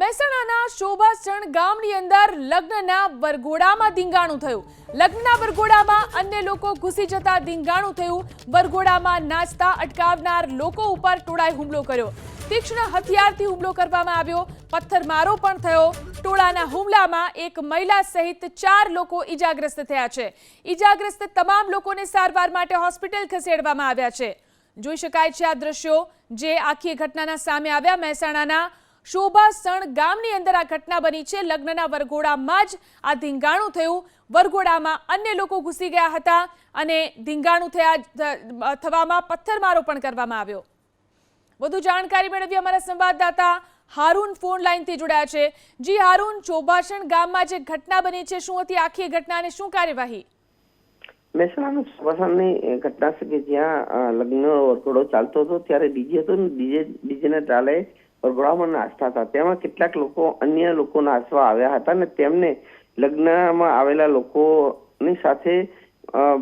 મહેસાણાના શોભાસણ ગામની અંદર લગ્નના વરઘોડામાં ધીંગાણું થયું. લગ્નના વરઘોડામાં અન્ય લોકો ઘૂસી જતા ધીંગાણું થયું. વરઘોડામાં નાચતા અટકાવનાર લોકો ઉપર ટોળાએ હુમલો કર્યો. તીક્ષ્ણ હથિયારથી હુમલો કરવામાં આવ્યો. પથ્થરમારો પણ થયો. ટોળાના હુમલામાં એક મહિલા સહિત 4 લોકો ઈજાગ્રસ્ત થયા છે. ઈજાગ્રસ્ત તમામ લોકોને સારવાર માટે હોસ્પિટલ ખસેડવામાં આવ્યા છે. જોઈ શકાય છે આ દ્રશ્યો જે આખી ઘટનાના સામે આવ્યા. મહેસાણાના શોભાસણ ગામની અંદર આ ઘટના બની છે. લગ્નના વરઘોડામાં જ આ ધીંગાણું થયું. વરઘોડામાં અન્ય લોકો ઘૂસી ગયા હતા અને ધીંગાણું થવામાં પથ્થરમારો પણ કરવામાં આવ્યો. વધુ જાણકારી મેળવી અમારા સંવાદદાતા હારૂન ફોન લાઈનથી જોડાયા છે. જી હારૂન, શોભાસણ ગામમાં જે ઘટના બની છે, શું હતી આખી ઘટના અને શું કાર્યવાહી? મહેસાણાના શોભાસણની ઘટના છે કે જ્યાં લગ્ન વરઘોડો ચાલતો હતો ત્યારે ડીજે હતો ને ડીજેના તાલે વરઘોડામાં નાચતા હતા. તેમાં કેટલાક લોકો અન્ય લોકો નાચવા આવ્યા હતા ને તેમને લગ્નમાં આવેલા લોકોની સાથે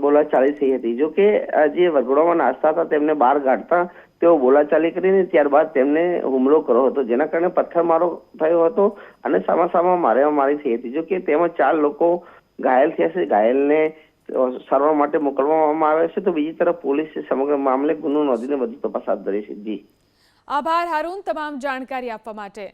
બોલાચાલી થઈ હતી. જો કે જે વરઘોડામાં નાચતા હતા તેમને બહાર કાઢતા તેઓ બોલાચાલી કરીને ત્યારબાદ તેમને હુમલો કર્યો હતો, જેના કારણે પથ્થરમારો થયો હતો અને સામા મારામારી થઈ હતી. જો કે તેમાં 4 લોકો ઘાયલ થયા છે. ઘાયલને સારવાર માટે મોકલવામાં આવ્યા છે, તો બીજી તરફ પોલીસે સમગ્ર મામલે ગુનો નોંધીને વધુ તપાસ હાથ ધરી છે. જી આભાર હારૂન તમામ જાણકારી આપવા માટે.